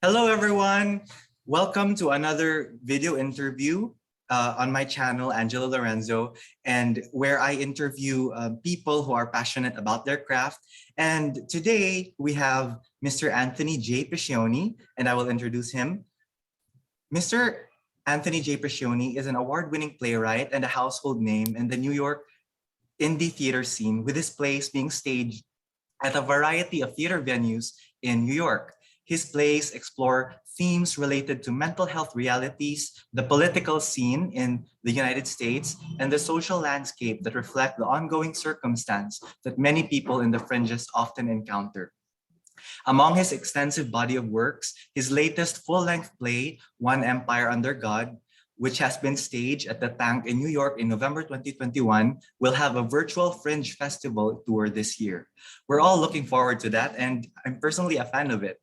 Hello, everyone. Welcome to another video interview on my channel, Angelo Lorenzo, and where I interview people who are passionate about their craft. And today we have Mr. Anthony J. Piccione, and I will introduce him. Mr. Anthony J. Piccione is an award-winning playwright and a household name in the New York indie theater scene, with his plays being staged at a variety of theater venues in New York. His plays explore themes related to mental health realities, the political scene in the United States, and the social landscape that reflect the ongoing circumstance that many people in the fringes often encounter. Among his extensive body of works, his latest full-length play, One Empire Under God, which has been staged at the Tank in New York in November 2021, will have a virtual Fringe Festival tour this year. We're all looking forward to that, and I'm personally a fan of it.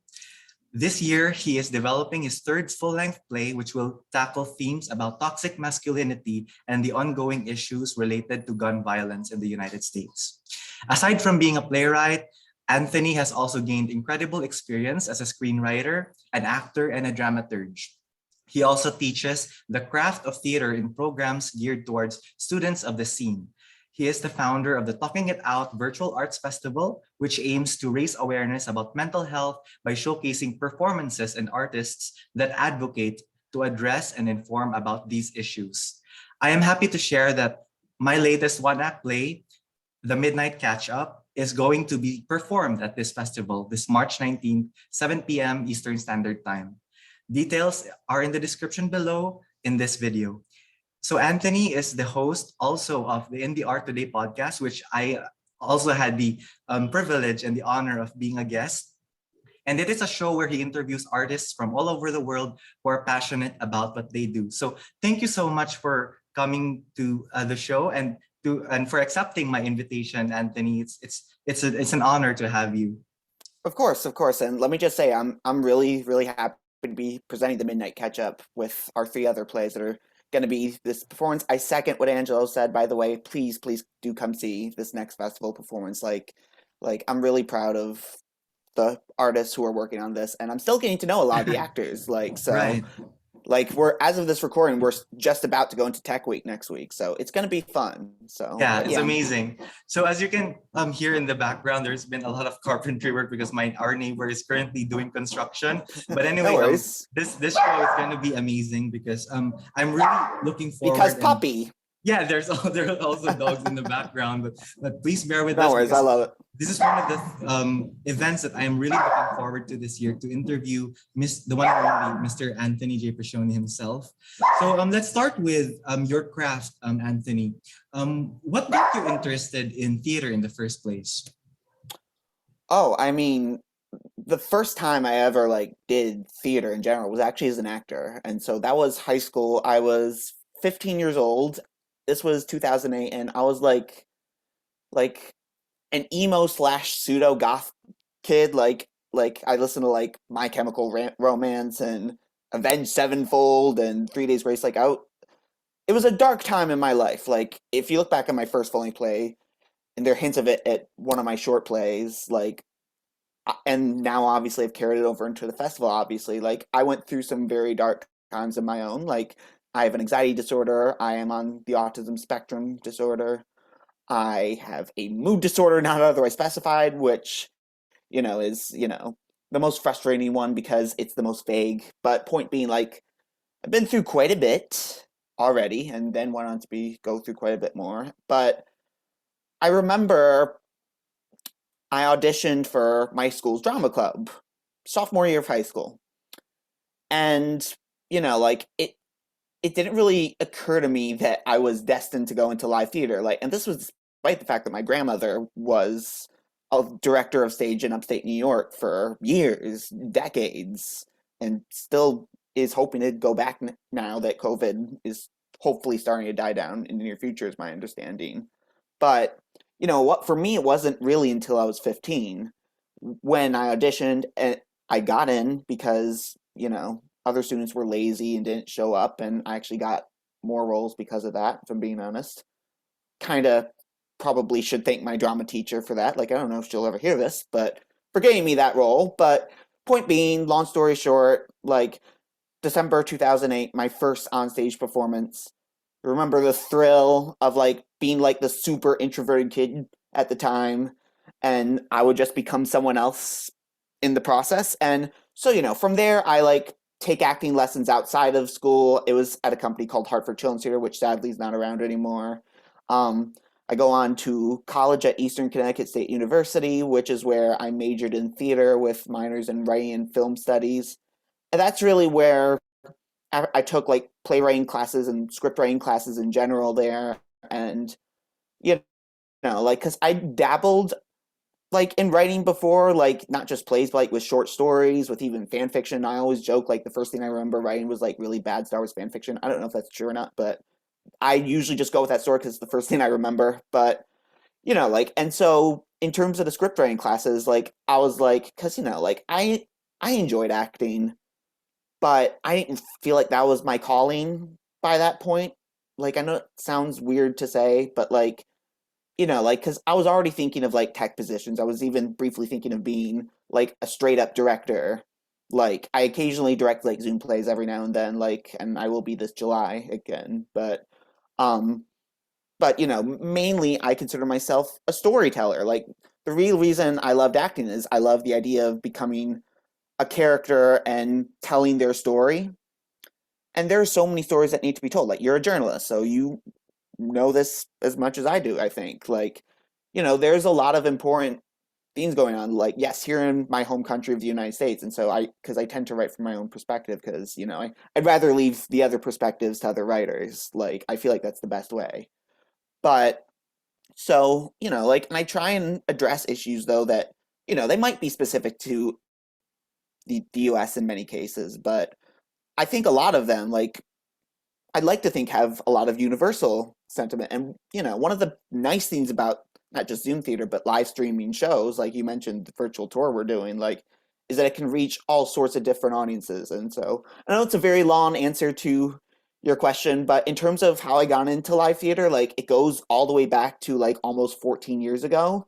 This year, he is developing his third full-length play, which will tackle themes about toxic masculinity and the ongoing issues related to gun violence in the United States. Aside from being a playwright, Anthony has also gained incredible experience as a screenwriter, an actor, and a dramaturge. He also teaches the craft of theater in programs geared towards students of the scene. He is the founder of the Talking It Out Virtual Arts Festival, which aims to raise awareness about mental health by showcasing performances and artists that advocate to address and inform about these issues. I am happy to share that my latest one-act play, The Midnight Catch-Up, is going to be performed at this festival this March 19th, 7 p.m. Eastern Standard Time. Details are in the description below in this video. So Anthony is the host also of the Indie Art Today podcast, which I also had the privilege and the honor of being a guest. And it is a show where he interviews artists from all over the world who are passionate about what they do. So thank you so much for coming to the show and for accepting my invitation, Anthony. It's an honor to have you. Of course. And let me just say, I'm really happy to be presenting the Midnight Catch-Up with our three other plays that are going to be this performance. I second what Angelo said, by the way. Please do come see this next festival performance. Like I'm really proud of the artists who are working on this, and I'm still getting to know a lot of the actors. Right. We're, as of this recording, we're just about to go into Tech Week next week, so it's going to be fun. So yeah, it's amazing. So as you can hear in the background, there's been a lot of carpentry work because our neighbor is currently doing construction. But anyway, No this show is going to be amazing because I'm really looking forward. Because puppy. Yeah, there are also dogs in the background, but please bear with us. No worries, I love it. This is one of the events that I am really looking forward to this year, to interview the one and only Mr. Anthony J. Piccione himself. So let's start with your craft, Anthony. What got you interested in theater in the first place? Oh, I mean, the first time I ever did theater in general was actually as an actor, and so that was high school. I was 15 years old. This was 2008, and I was like an emo / pseudo goth kid. Like I listened to My Chemical Romance and Avenged Sevenfold and 3 Days Grace. It was a dark time in my life. If you look back at my first full-length play, and there are hints of it at one of my short plays, and now obviously I've carried it over into the festival. Obviously, I went through some very dark times of my own. I have an anxiety disorder. I am on the autism spectrum disorder. I have a mood disorder not otherwise specified, which, is, the most frustrating one because it's the most vague. But point being, I've been through quite a bit already, and then went on to go through quite a bit more. But I remember I auditioned for my school's drama club, sophomore year of high school. And, it didn't really occur to me that I was destined to go into live theater. And this was despite the fact that my grandmother was a director of stage in upstate New York for years, decades, and still is hoping to go back now that COVID is hopefully starting to die down in the near future, is my understanding. But, for me, it wasn't really until I was 15 when I auditioned and I got in because, other students were lazy and didn't show up, and I actually got more roles because of that, if I'm being honest. Kind of probably should thank my drama teacher for that. I don't know if she'll ever hear this, but for getting me that role. But point being, long story short, like December 2008, my first onstage performance. Remember the thrill of like being like the super introverted kid at the time, and I would just become someone else in the process. And so, from there, I like take acting lessons outside of school. It was at a company called Hartford Children's Theater, which sadly is not around anymore. Um, I go on to college at Eastern Connecticut State University, which is where I majored in theater with minors in writing and film studies. And that's really where I took like playwriting classes and script writing classes in general there. And, you like, because I dabbled like in writing before, like not just plays, but like with short stories, with even fan fiction. I always joke like the first thing I remember writing was like really bad Star Wars fan fiction. I don't know if that's true or not, but I usually just go with that story because it's the first thing I remember. But like, and so in terms of the script writing classes, like I was like, because like I enjoyed acting, but I didn't feel like that was my calling by that point. Like I know it sounds weird to say, but like like because I was already thinking of like tech positions. I was even briefly thinking of being like a straight up director. Like I occasionally direct like Zoom plays every now and then, like, and I will be this July again. Um, but mainly I consider myself a storyteller. Like the real reason I loved acting is I love the idea of becoming a character and telling their story. And there are so many stories that need to be told. Like you're a journalist, so you know this as much as I do, I think. Like, there's a lot of important things going on. Like, yes, here in my home country of the United States, and so because I tend to write from my own perspective, because I'd rather leave the other perspectives to other writers. Like, I feel like that's the best way. But so like, and I try and address issues though that they might be specific to the U.S. in many cases, but I think a lot of them, like I'd like to think have a lot of universal sentiment. And one of the nice things about not just Zoom theater but live streaming shows, like you mentioned, the virtual tour we're doing, like, is that it can reach all sorts of different audiences. And so I know it's a very long answer to your question, but in terms of how I got into live theater, like it goes all the way back to like almost 14 years ago,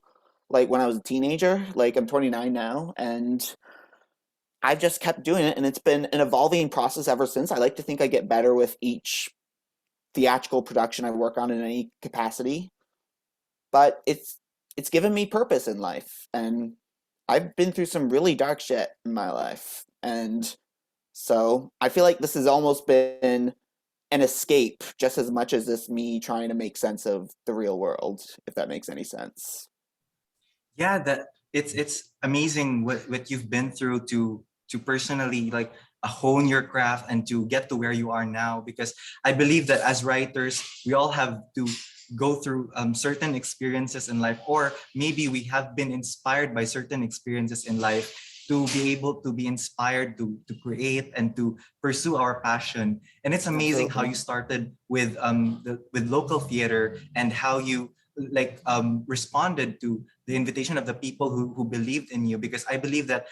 like when I was a teenager. Like I'm 29 now, and I've just kept doing it, and it's been an evolving process ever since. I like to think I get better with each theatrical production I work on in any capacity, but it's given me purpose in life, and I've been through some really dark shit in my life, and so I feel like this has almost been an escape just as much as this me trying to make sense of the real world, if that makes any sense. Yeah, that it's amazing what you've been through to personally like hone your craft and to get to where you are now, because I believe that as writers we all have to go through certain experiences in life, or maybe we have been inspired by certain experiences in life to be able to be inspired to create and to pursue our passion. And it's amazing how Absolutely. you started with local theater and how you like responded to the invitation of the people who believed in you, because I believe that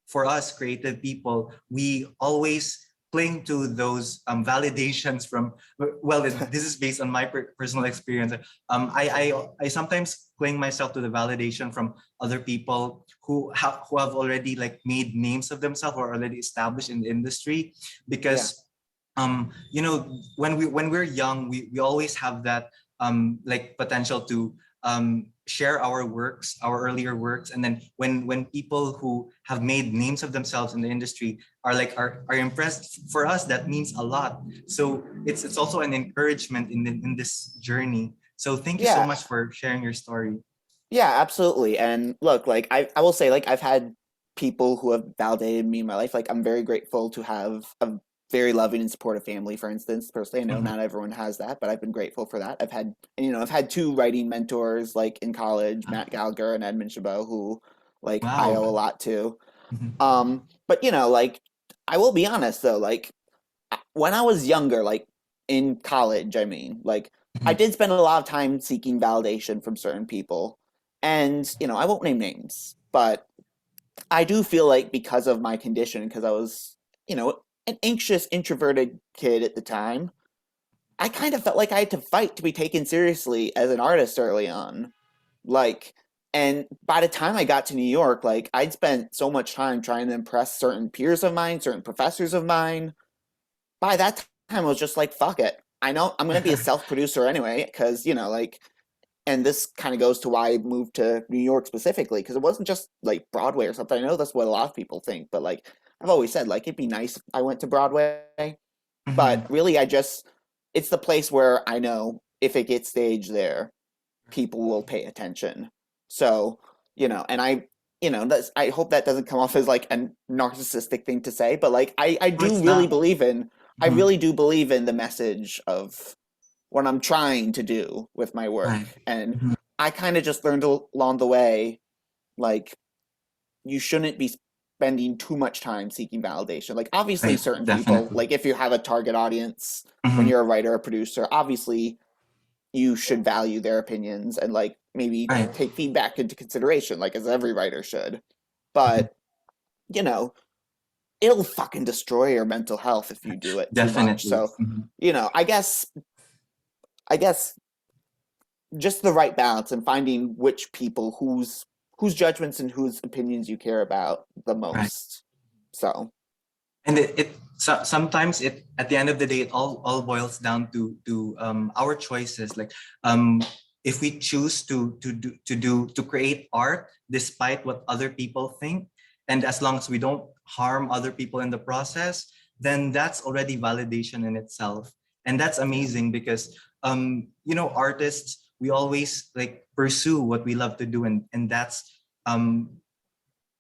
for us creative people we always cling to those validations from, well, this is based on my personal experience. I sometimes cling myself to the validation from other people who have already like made names of themselves or already established in the industry, Yeah, because when we're young we always have that like potential to share our works, our earlier works, and then when people who have made names of themselves in the industry are impressed, for us that means a lot. So it's also an encouragement in this journey. So thank you so yeah, much for sharing your story. yeah, absolutely. And look, like I will say, like I've had people who have validated me in my life. Like I'm very grateful to have a very loving and supportive family, for instance. Personally, I know Mhm. not everyone has that, but I've been grateful for that. I've had two writing mentors like in college, Matt Gallagher and Edmund Chabot, who like I owe Wow. a lot to. Mhm. But like I will be honest though, like when I was younger, like in college, I mean, like I Mhm. did spend a lot of time seeking validation from certain people. And, I won't name names, but I do feel like because of my condition, because I was, an anxious, introverted kid at the time, I kind of felt like I had to fight to be taken seriously as an artist early on. Like, And by the time I got to New York, like I'd spent so much time trying to impress certain peers of mine, certain professors of mine. By that time, I was just like, fuck it. I know I'm going to be a self producer anyway, because, like, and this kind of goes to why I moved to New York specifically, because it wasn't just like Broadway or something. I know that's what a lot of people think, but like I've always said, like, it'd be nice if I went to Broadway. But Mhm. really, it's the place where I know if it gets staged there, people will pay attention. So, and I hope that doesn't come off as like a narcissistic thing to say, but like No, it's not. I Mhm. really do believe in the message of what I'm trying to do with my Right. work. And Mhm. I kind of just learned along the way, like, you shouldn't be spending too much time seeking validation. Like, obviously, Right. certain people, Definitely. like, if you have a target audience, when Mhm. you're a writer or producer, obviously you should value their opinions and like maybe Right. take feedback into consideration, like as every writer should. Mhm. But, you know, it'll fucking destroy your mental health if you do it too much. Definitely. So, Mhm. I guess just the right balance and finding which people whose judgments and whose opinions you care about the Right. most. So, And sometimes it at the end of the day it all boils down to our choices. Like if we choose to create art despite what other people think, and as long as we don't harm other people in the process, then that's already validation in itself. And that's yeah, amazing because artists, we always like pursue what we love to do, and that's um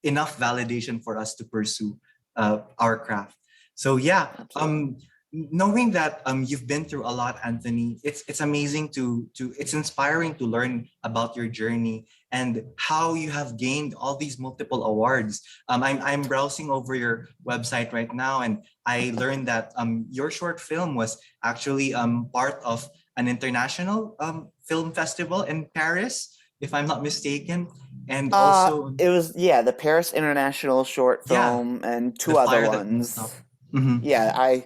enough validation for us to pursue our craft. So yeah, absolutely. knowing that you've been through a lot, Anthony, it's amazing to it's inspiring to learn about your journey and how you have gained all these multiple awards. I'm browsing over your website right now, and I learned that your short film was actually part of an international film festival in Paris, if I'm not mistaken, and also It was, yeah, the Paris International Short yeah, Film and the two other fire that won't ones. stop. Hmm. Yeah,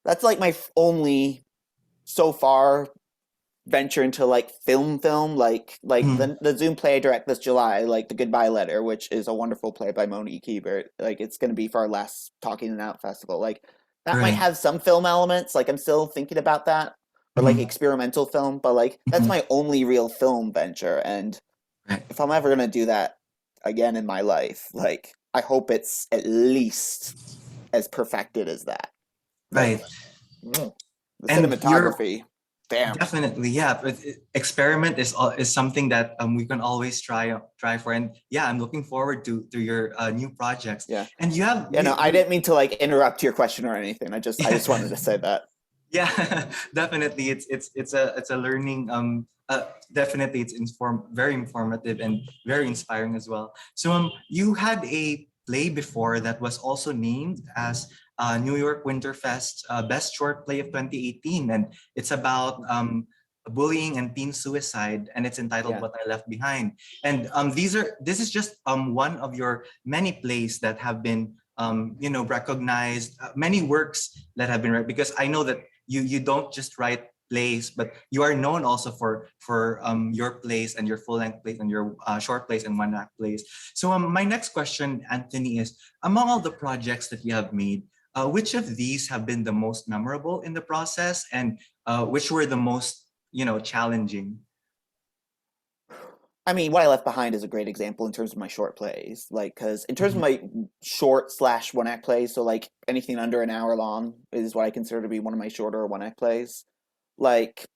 that's like my only so far venture into like film, like Hmm. the Zoom play I direct this July, like The Goodbye Letter, which is a wonderful play by Monique Hebert. Like it's going to be for our last Talking It Out festival. Like that might Right. have some film elements. Like I'm still thinking about that, or like Hmm. experimental film. But like that's Hmm. my only real film venture. And Right. if I'm ever gonna do that again in my life, like I hope it's at least as perfected as that. Like Right. the And you're cinematography, damn. definitely, yeah. But experiment is something that we can always try for. And yeah, I'm looking forward to your new projects. Yeah. And you have Yeah, no, I you didn't mean to like interrupt your question or anything. I just wanted to say that. yeah, definitely. It's a learning. Definitely, it's very informative and very inspiring as well. So you had a play before that was also named as New York Winterfest Best Short Play of 2018, and it's about bullying and teen suicide, and it's entitled Yeah. "What I Left Behind." And this is just one of your many plays that have been recognized, many works that have been read, because I know that you don't just write plays, but you are known also for your plays and your full length plays and your short plays and one act plays. So my next question, Anthony, is among all the projects that you have made, which of these have been the most memorable in the process, and which were the most challenging? I mean, What I Left Behind is a great example in terms of my short plays. Like, because in terms of Mhm. my short slash one act plays, so like anything under an hour long is what I consider to be one of my shorter one act plays. Like,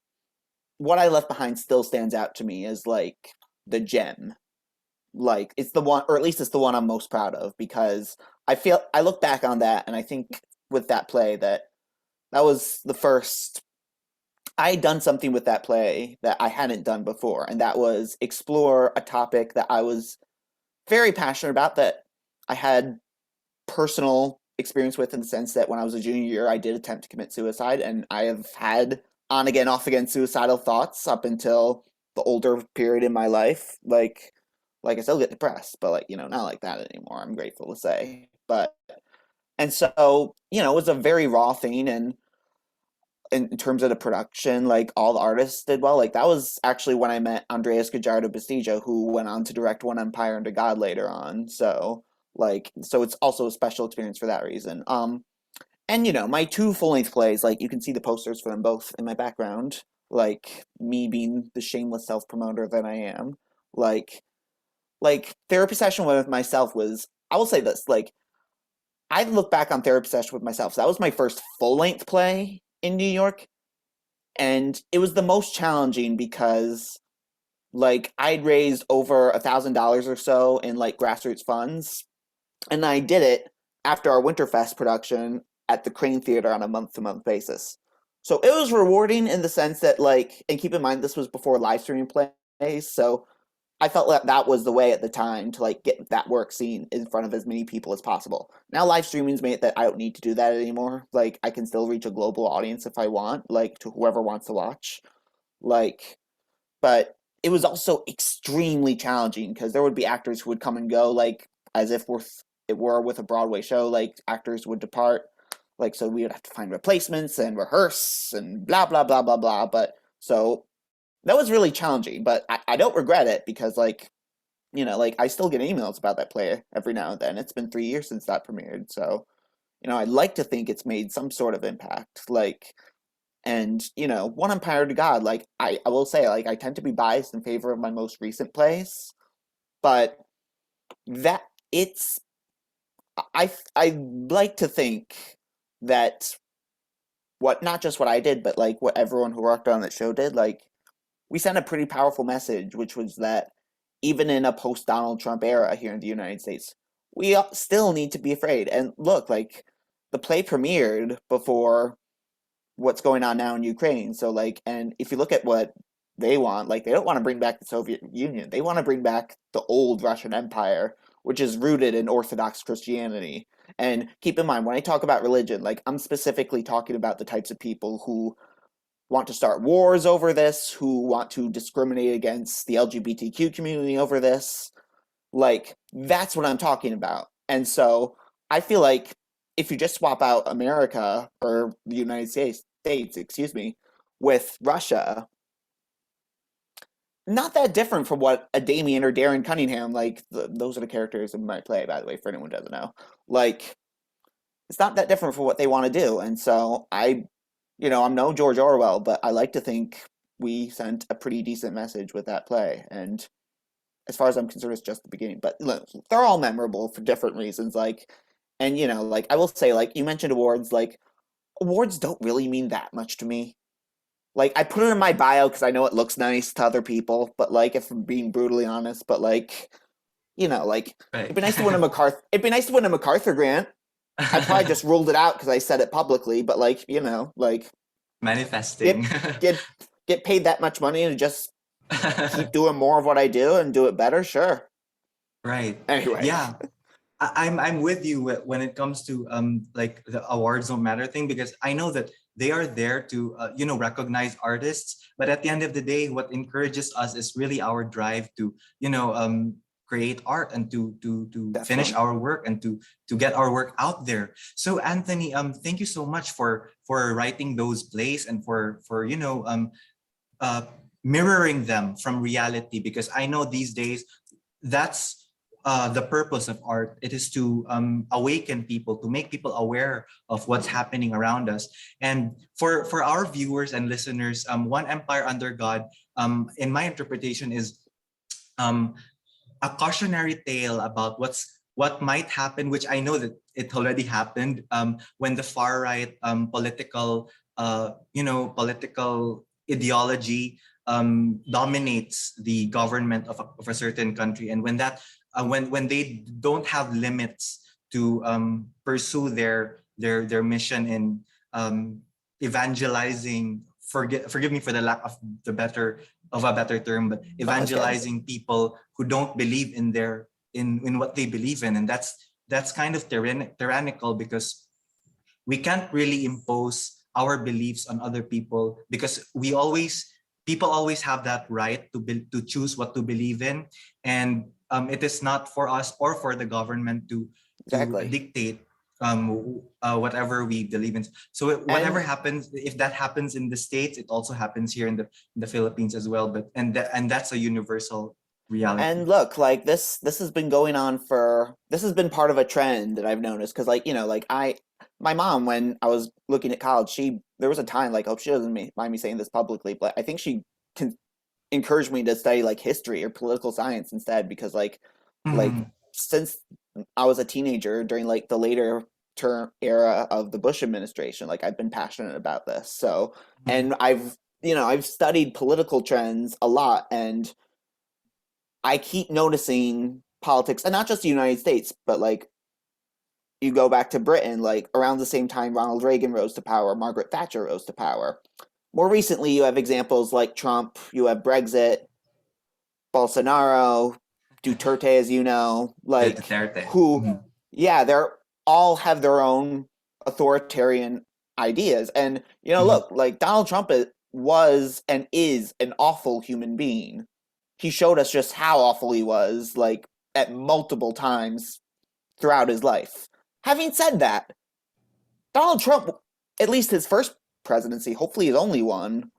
What I Left Behind still stands out to me as like the gem. Like, it's the one, or at least it's the one I'm most proud of because I look back on that and I think with that play that was the first I had done something with that play that I hadn't done before, and that was explore a topic that I was very passionate about, that I had personal experience with, in the sense that when I was a junior year, I did attempt to commit suicide, and I have had on again, off again suicidal thoughts up until the older period in my life. Like I still get depressed, but like, not like that anymore. I'm grateful to say. But and so, it was a very raw thing, and in terms of the production, like all the artists did well. Like that was actually when I met Andreas Guijardo Bastillo, who went on to direct One Empire Under God later on. So so it's also a special experience for that reason. And my two full-length plays, like you can see the posters for them both in my background. Like me being the shameless self-promoter that I am. Like therapy session with myself was, I will say this, like I look back on therapy session with myself. So that was my first full-length play in New York, and it was the most challenging because like I'd raised over $1,000 or so in like grassroots funds, and I did it after our Winterfest production at the Crane Theater on a month-to-month basis. So it was rewarding in the sense that like, and keep in mind this was before live streaming plays, so I felt that that was the way at the time to like get that work seen in front of as many people as possible. Now live streaming's made it that I don't need to do that anymore. Like I can still reach a global audience if I want, like to whoever wants to watch. Like, but it was also extremely challenging because there would be actors who would come and go, like as if it were with a Broadway show. Like actors would depart, like so we would have to find replacements and rehearse and blah blah blah blah blah. But so that was really challenging, but I don't regret it because like like I still get emails about that play every now and then. It's been 3 years since that premiered, so I'd like to think it's made some sort of impact. Like, and One Empire to God, like I will say, like I tend to be biased in favor of my most recent plays, but that it's I like to think that not just what I did, but like what everyone who worked on that show did, like we sent a pretty powerful message, which was that even in a post Donald Trump era here in the United States, we still need to be afraid. And look, like the play premiered before what's going on now in Ukraine. So like, and if you look at what they want, like they don't want to bring back the Soviet Union. They want to bring back the old Russian Empire, which is rooted in Orthodox Christianity. And keep in mind, when I talk about religion, like I'm specifically talking about the types of people who want to start wars over this, who want to discriminate against the LGBTQ community over this. Like, that's what I'm talking about. And so I feel like if you just swap out America or the United States, excuse me, with Russia, not that different from what a Damien or Darren Cunningham, like those are the characters in my play, by the way, for anyone who doesn't know. Like, it's not that different from what they want to do. And so I'm no George Orwell, but I like to think we sent a pretty decent message with that play. And as far as I'm concerned, it's just the beginning. But look, they're all memorable for different reasons. Like, and like I will say, like you mentioned awards, like awards don't really mean that much to me. Like I put it in my bio because I know it looks nice to other people, but like if I'm being brutally honest, but like like Right. it'd be nice to win a MacArthur. It'd be nice to win a MacArthur grant. I probably just ruled it out because I said it publicly, but like like Manifesting. get get paid that much money and just keep doing more of what I do and do it better, sure. Right. Anyway, Yeah. I'm with you when it comes to like the awards don't matter thing, because I know that they are there to recognize artists, but at the end of the day what encourages us is really our drive to create art and to finish definitely. our work and to get our work out there. So Anthony, thank you so much for writing those plays and for uh, mirroring them from reality, because I know these days that's the purpose of art. It is to awaken people, to make people aware of what's happening around us. And for our viewers and listeners, One Empire Under God, in my interpretation, is um, a cautionary tale about what might happen, which I know that it already happened, when the far right political ideology dominates the government of a certain country, and when they don't have limits to pursue their mission in evangelizing. Forgive me for the lack of a better term, but No, it's good. evangelizing people who don't believe in what they believe in, and that's kind of tyrannical, because we can't really impose our beliefs on other people, because people always have that right to choose what to believe in, and it is not for us or for the government to Exactly. dictate whatever we believe in. So whatever And happens, if that happens in the States, it also happens here in the Philippines as well. But and that's a universal reality. and look, like this has been going on for this has been part of a trend that I've noticed because like, like my mom when I was looking at college, she there was a time like, hope she doesn't mind me saying this publicly, but I think she can encouraged me to study like history or political science instead because like Mhm. since I was a teenager during like the later term era of the Bush administration, like I've been passionate about this. So, and I've studied political trends a lot and I keep noticing politics and not just the United States, but like you go back to Britain, like around the same time Ronald Reagan rose to power, Margaret Thatcher rose to power. More recently, you have examples like Trump, you have Brexit, Bolsonaro, Duterte, as you know, The like Duterte. who, Mhm. yeah, they're all have their own authoritarian ideas. And, Mhm. look, like Donald Trump was and is an awful human being. He showed us just how awful he was, like at multiple times throughout his life. Having said that, Donald Trump, at least his first presidency, hopefully his only one,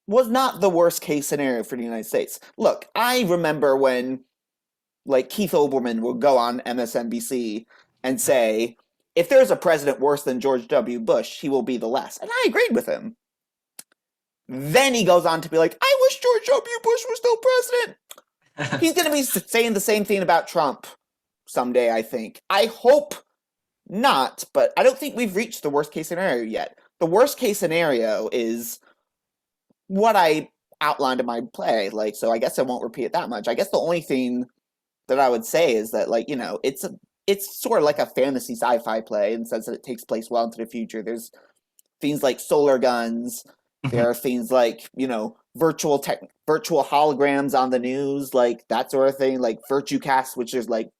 was not the worst case scenario for the United States. Look, I remember when like Keith Olbermann would go on MSNBC and say, if there's a president worse than George W. Bush, he will be the last. And I agreed with him. Then he goes on to be like, I wish George W. Bush was still president. He's going to be saying the same thing about Trump someday, I think. I hope not, but I don't think we've reached the worst case scenario yet. The worst case scenario is what I outlined in my play. Like, so I guess I won't repeat it that much. I guess the only thing that I would say is that, like, it's sort of like a fantasy sci-fi play in the sense that it takes place well into the future. There's things like solar guns. There Mhm. are things like, virtual holograms on the news, like that sort of thing, like VirtueCast, which is like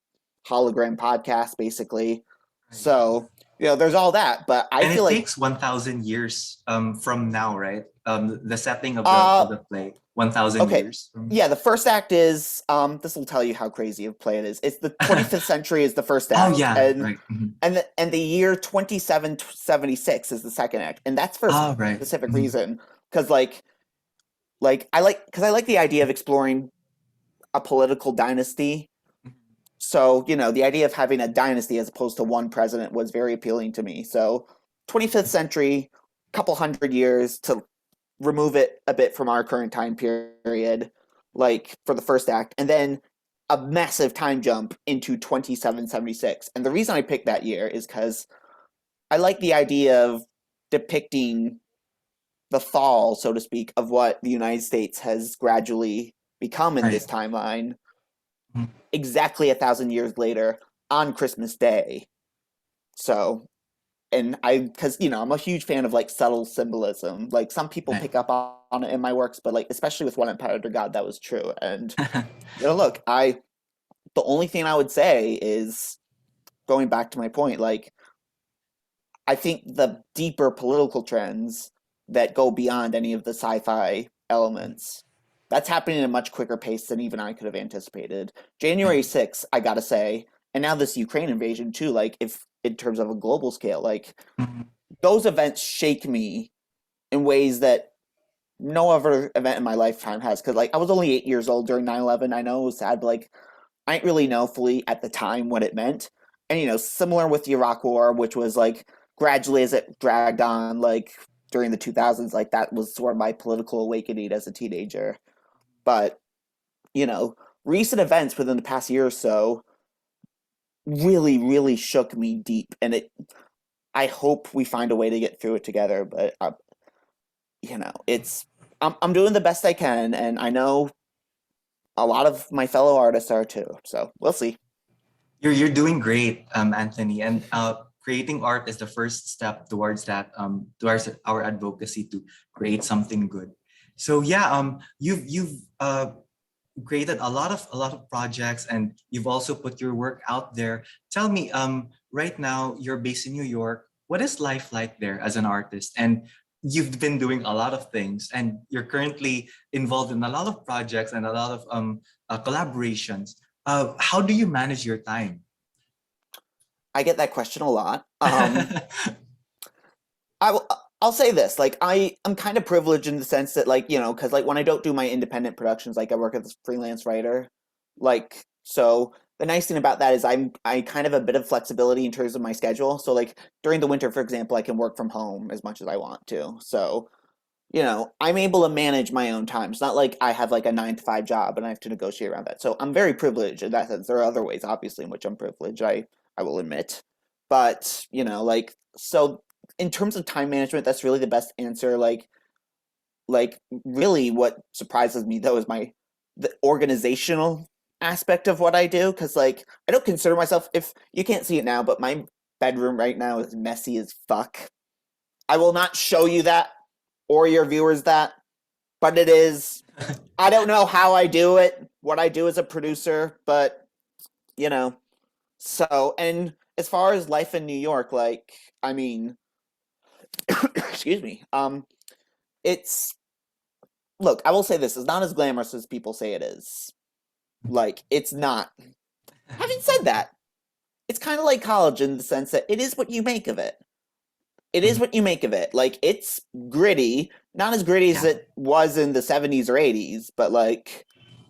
hologram podcast, basically. Right. So, there's all that, but I And feel it like takes 1,000 years from now, right? The setting of uh the play, 1,000 okay. years. Yeah, the first act is this will tell you how crazy of play it is. It's the 25th century is the first Oh act, yeah, and right. Mhm. the year 2776 is the second act. And that's for a Oh right. specific Mhm. reason because I like the idea of exploring a political dynasty. So, the idea of having a dynasty as opposed to one president was very appealing to me. So, 25th century, couple hundred years to remove it a bit from our current time period, like for the first act, and then a massive time jump into 2776. And the reason I picked that year is because I like the idea of depicting the fall, so to speak, of what the United States has gradually become in Right. this timeline Mhm. exactly 1,000 years later on Christmas Day. So, and because I'm a huge fan of like subtle symbolism. Like some people Right. pick up on it in my works, but like especially with One Empire Under God, that was true. And look, the only thing I would say is going back to my point, like I think the deeper political trends that go beyond any of the sci-fi elements. That's happening at a much quicker pace than even I could have anticipated. Right. January 6th, I gotta say, and now this Ukraine invasion too, like if in terms of a global scale, like Mhm. those events shake me in ways that no other event in my lifetime has. Cause like I was only 8 years old during 9/11. I know it was sad, but like I didn't really know fully at the time what it meant. And similar with the Iraq War, which was like gradually as it dragged on, like during the 2000s, like that was sort of my political awakening as a teenager. But, you know, recent events within the past year or so really, really shook me deep. And I hope we find a way to get through it together. But, I'm doing the best I can. And I know a lot of my fellow artists are too. So we'll see. You're doing great, Anthony. And creating art is the first step towards that, towards our advocacy to create something good. So yeah, you've created a lot of projects, and you've also put your work out there. Tell me, right now you're based in New York. What is life like there as an artist? And you've been doing a lot of things, and you're currently involved in a lot of projects and a lot of collaborations. How do you manage your time? I get that question a lot. I'll say this, like I'm kind of privileged in the sense that like, because like when I don't do my independent productions, like I work as a freelance writer, like so the nice thing about that is I kind of have a bit of flexibility in terms of my schedule. So like during the winter, for example, I can work from home as much as I want to. So, I'm able to manage my own time. It's not like I have like a 9 to 5 job and I have to negotiate around that. So I'm very privileged in that sense. There are other ways, obviously, in which I'm privileged, I will admit. But, like so in terms of time management, that's really the best answer. Like really what surprises me though is the organizational aspect of what I do. Cause like I don't consider myself, if you can't see it now, but my bedroom right now is messy as fuck. I will not show you that or your viewers that, but it is. I don't know how I do it, what I do as a producer, but you know. So, and as far as life in New York, like, I mean, excuse me. It's look, I will say this, it's not as glamorous as people say it is. Like, it's not. Having said that, it's kind of like college in the sense that it is what you make of it. It is what you make of it. Like, it's gritty, not as gritty as Yeah. it was in the 70s or 80s, but like,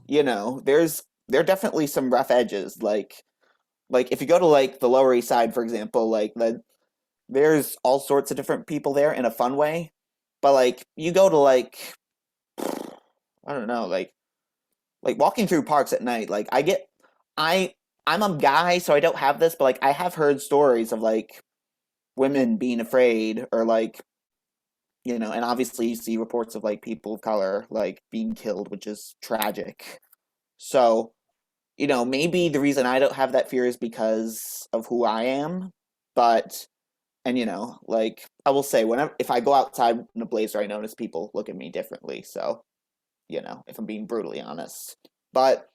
there are definitely some rough edges. Like if you go to like the Lower East Side, for example, there's all sorts of different people there in a fun way. But like you go to like I don't know, like walking through parks at night, like I I'm a guy, so I don't have this, but like I have heard stories of like women being afraid or like and obviously you see reports of like people of color like being killed, which is tragic. So, maybe the reason I don't have that fear is because of who I am, but and like I will say whenever if I go outside in a blazer, I notice people look at me differently. So, if I'm being brutally honest. But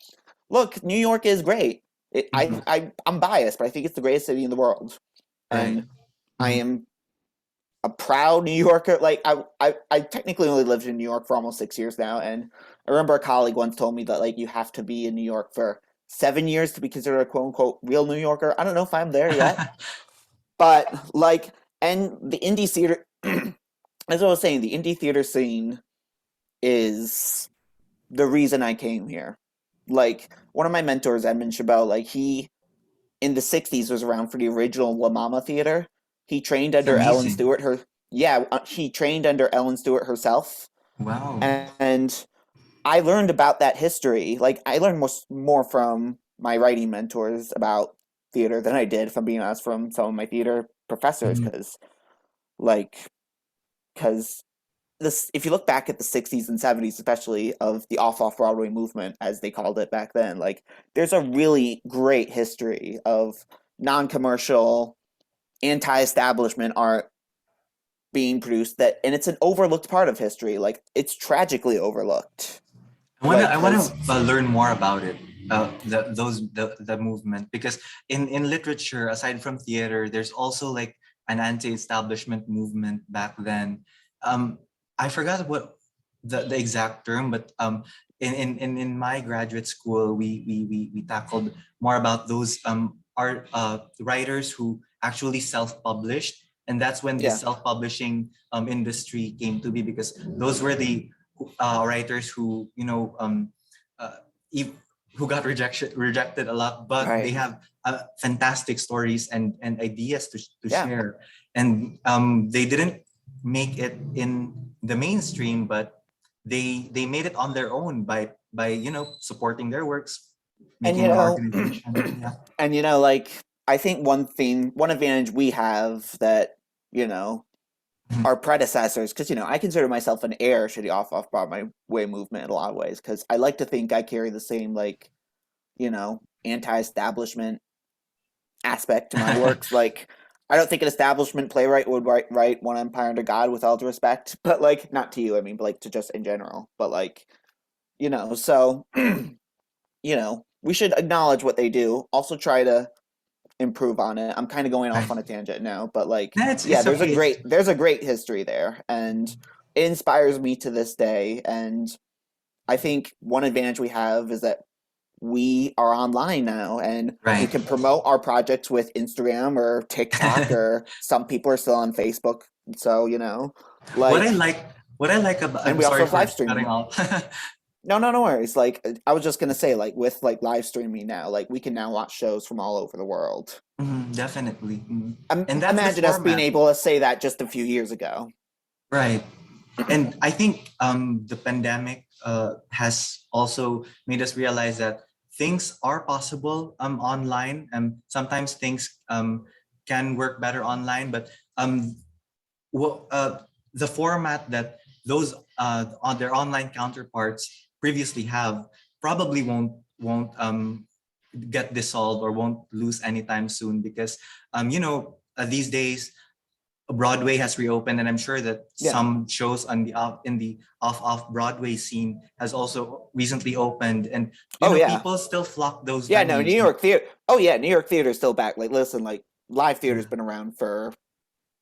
look, New York is great. Mhm. I'm biased, but I think it's the greatest city in the world, Right. and I Mhm. am a proud New Yorker. Like I technically only lived in New York for almost 6 years now, and I remember a colleague once told me that like you have to be in New York for 7 years to be considered a quote unquote real New Yorker. I don't know if I'm there yet, but like, and the indie theater, as I was saying, the indie theater scene is the reason I came here. Like one of my mentors, Edmund Chabot, like he in the '60s was around for the original La Mama Theater. He trained It's under Ellen amazing. Stewart. He trained under Ellen Stewart herself, Wow. and I learned about that history. Like I learned more from my writing mentors about theater than I did, if I'm being honest, from some of my theater professors, Mhm. like, because this, if you look back at the '60s and '70s, especially of the off Broadway movement, as they called it back then, like there's a really great history of non-commercial, anti-establishment art being produced and it's an overlooked part of history. Like it's tragically overlooked. I Like, wanna cause learn more about it. The movement, because in literature, aside from theater, there's also like an anti-establishment movement back then. Um, I forgot what the exact term, but in my graduate school, we tackled more about those art writers who actually self-published, and that's when the yeah, self-publishing industry came to be, because those were the writers who uh, ev- who got rejected a lot, but they right, have fantastic stories and ideas to yeah. share, and they didn't make it in the mainstream, but they made it on their own by supporting their works, And making an organization. Yeah. and like I think one advantage we have that you know our predecessors, because I consider myself an heir to the off Broadway way movement in a lot of ways, because I like to think I carry the same like anti-establishment aspect to my works. Like I don't think an establishment playwright would write One Empire Under God, with all due respect, but like not to you, I mean, but like to just in general. But like so we should acknowledge what they do. Also try to improve on it. I'm kind of going off Right. on a tangent now, but like Yeah, yeah, it's okay. It's there's a great history there, and it inspires me to this day. And I think one advantage we have is that we are online now and we Right. can promote our projects with Instagram or TikTok, or some people are still on Facebook. So, what I like, like what I like about, and I'm we also sorry have live for cutting streaming. off. No, no, no worries. Like, I was just gonna say, like, with like live streaming now, like we can now watch shows from all over the world. Definitely. And that's the Imagine us being format. able to say that just a few years ago. Right. And I think the pandemic has also made us realize that things are possible online, and sometimes things can work better online. But um, well, the format that those on their online counterparts previously have probably won't get dissolved or won't lose anytime soon, because these days Broadway has reopened, and I'm sure that Yeah. some shows on the in the off Broadway scene has also recently opened, and Oh yeah. people still flock those Yeah, no, New venues. York theater. Oh yeah, New York theater is still back. Like, listen, like live theater's Yeah, been around for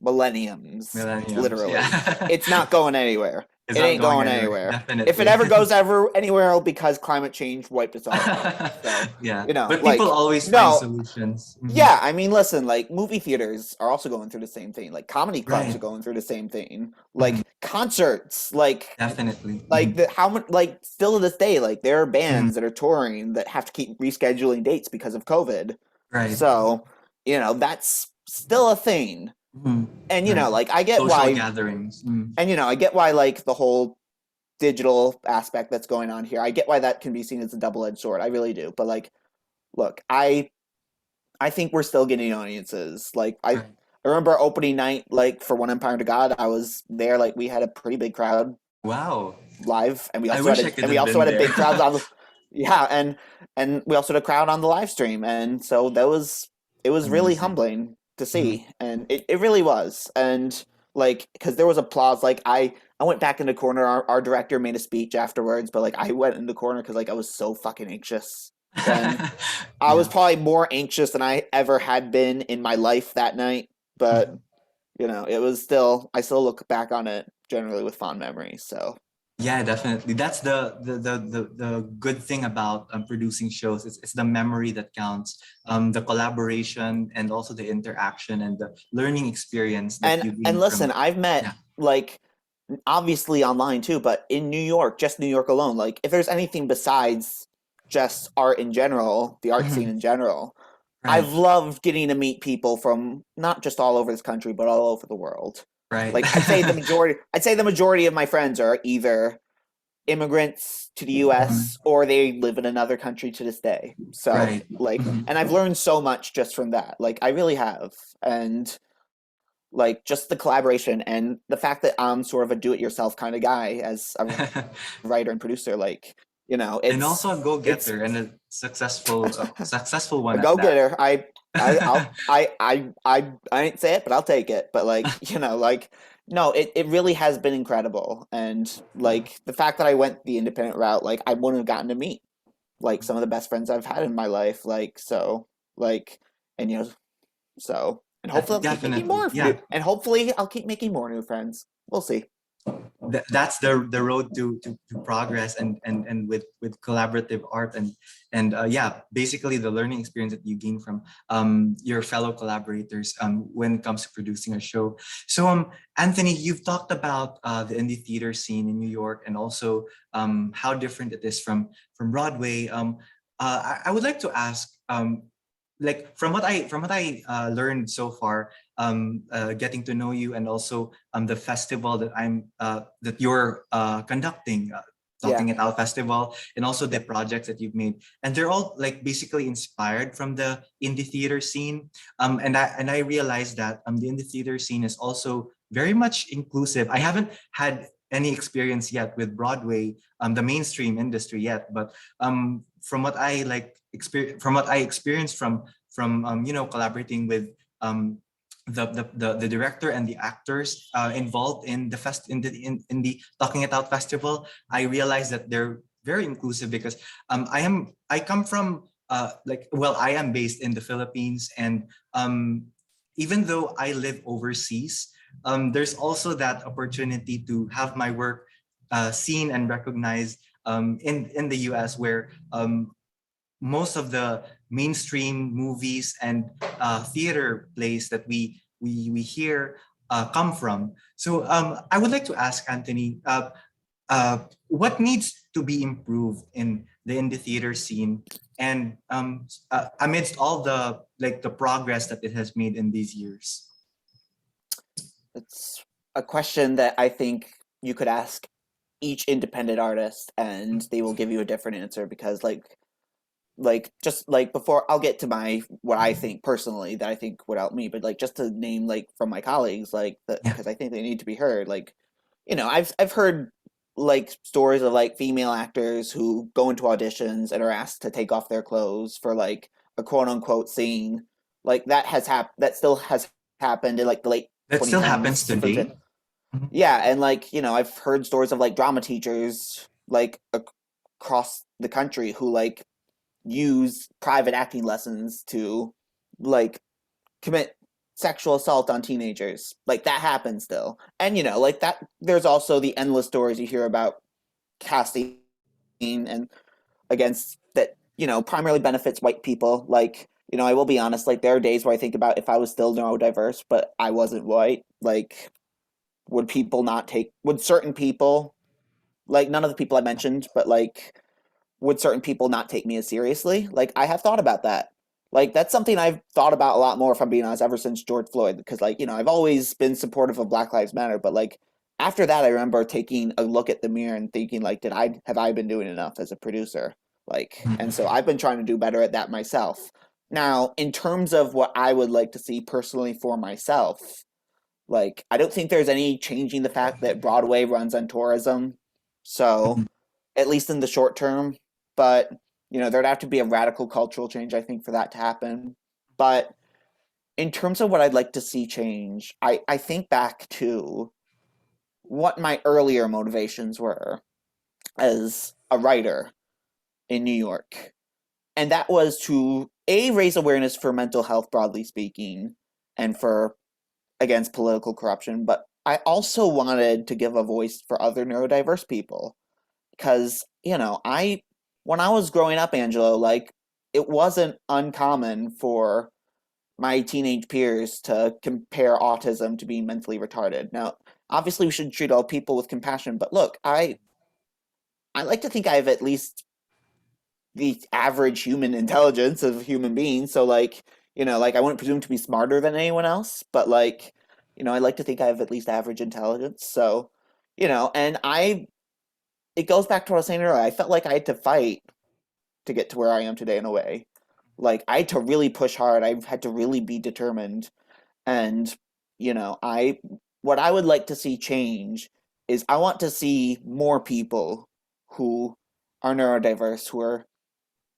millenniums, millenniums. literally. Yeah, It's not going anywhere. it's It not ain't going going anywhere. anywhere. If it Definitely. ever goes ever anywhere, it'll because climate change wiped us all out. So, Yeah, but people like, always find no, solutions. yeah, I mean, listen, like movie theaters are also going through the same thing. Like comedy clubs Right. are going through the same thing. Mhm. Like concerts, Definitely. like the how much like still to this day, like there are Mhm. bands that are touring that have to keep rescheduling dates because of COVID. Right. So, that's still a thing. Mhm. And Right. like I get Social why, gatherings. and I get why like the whole digital aspect that's going on here. I get why that can be seen as a double-edged sword. I really do. But like, look, I think we're still getting audiences. Like Right. I remember opening night, like for One Empire to God, I was there. Like we had a pretty big crowd Wow. live, and we I also had wish a I could and we have also been had a there. big crowd on the yeah, and we also had a crowd on the live stream, and so it was really Amazing. humbling to Mhm. see, and it really was, and like because there was applause. Like I went back in the corner. Our director made a speech afterwards, but like I went in the corner because like I was so fucking anxious. And I was Yeah. probably more anxious than I ever had been in my life that night. But Mhm. it was still I still look back on it generally with fond memories. So Yeah, definitely. That's the good thing about producing shows. It's the memory that counts, the collaboration, and also the interaction and the learning experience that you and gain listen, from. I've met Yeah. like obviously online too, but in New York, just New York alone, like if there's anything besides just art in general, the art scene Mhm. in general, Right. I've loved getting to meet people from not just all over this country, but all over the world. Right. Like I'd say the majority of my friends are either immigrants to the Mhm. US or they live in another country to this day. So, Right. like, and Mhm. I've learned so much just from that. Like, I really have. And like just the collaboration and the fact that I'm sort of a do-it-yourself kind of guy as a writer and producer, like, And also a it's go-getter and a successful a one at that. go-getter. I didn't say it, but I'll take it. But like, like no, it really has been incredible. And like the fact that I went the independent route, like I wouldn't have gotten to meet like some of the best friends I've had in my life. Like so like and so and hopefully I'll keep making Definitely. more Yeah. new and hopefully I'll keep making more new friends. We'll see. That's the road to progress, and with collaborative art, and yeah, basically the learning experience that you gain from your fellow collaborators when it comes to producing a show. So Anthony, you've talked about the indie theater scene in New York, and also how different it is from Broadway. I would like to ask, like from what I learned so far, getting to know you, and also the festival that you're conducting, Yeah. Talking It Out Festival, and also the Yep. projects that you've made, and they're all like basically inspired from the indie theater scene. And I realized that the indie theater scene is also very much inclusive. I haven't had any experience yet with Broadway, the mainstream industry yet, but from what I from what I experienced from collaborating with um, the director and the actors involved in the in the Talking It Out Festival, I realized that they're very inclusive, because I come from I am based in the Philippines, and even though I live overseas, there's also that opportunity to have my work seen and recognized in the US, where most of the mainstream movies and theater plays that we hear come from. So I would like to ask Anthony, what needs to be improved in the indie theater scene, and amidst all the like the progress that it has made in these years? It's a question that I think you could ask each independent artist and they will give you a different answer because just like before I'll get to my what I think personally that I think would help me, but like just to name like from my colleagues like that Yeah, because I think they need to be heard. Like, I've heard like stories of like female actors who go into auditions and are asked to take off their clothes for like a quote unquote scene. Like that still has happened in like the late that still happens 2010s for today. Mhm. yeah, and like, I've heard stories of like drama teachers like across the country who like use private acting lessons to like commit sexual assault on teenagers. Like that happens still. And like that there's also the endless stories you hear about casting and against that, primarily benefits white people. Like, I will be honest, like there are days where I think about if I was still neurodiverse, but I wasn't white, like would certain people, like none of the people I mentioned, but like would certain people not take me as seriously? Like I have thought about that. Like that's something I've thought about a lot more if I'm being honest ever since George Floyd because like, I've always been supportive of Black Lives Matter, but like after that I remember taking a look at the mirror and thinking like have I been doing enough as a producer? Like and so I've been trying to do better at that myself. Now, in terms of what I would like to see personally for myself, like, I don't think there's any changing the fact that Broadway runs on tourism. So, at least in the short term, but there'd have to be a radical cultural change, I think, for that to happen. But in terms of what I'd like to see change, I think back to what my earlier motivations were as a writer in New York. And that was to raise awareness for mental health broadly speaking and for against political corruption, but I also wanted to give a voice for other neurodiverse people because, I when I was growing up, Angelo, like it wasn't uncommon for my teenage peers to compare autism to being mentally retarded. Now, obviously we should treat all people with compassion, but look, I like to think I have at least the average human intelligence of human beings. So like, like I wouldn't presume to be smarter than anyone else, but like, I like to think I have at least average intelligence. So, and it goes back to what I was saying earlier. I felt like I had to fight to get to where I am today in a way. Like I had to really push hard. I had to really be determined. And, what I would like to see change is I want to see more people who are neurodiverse, who are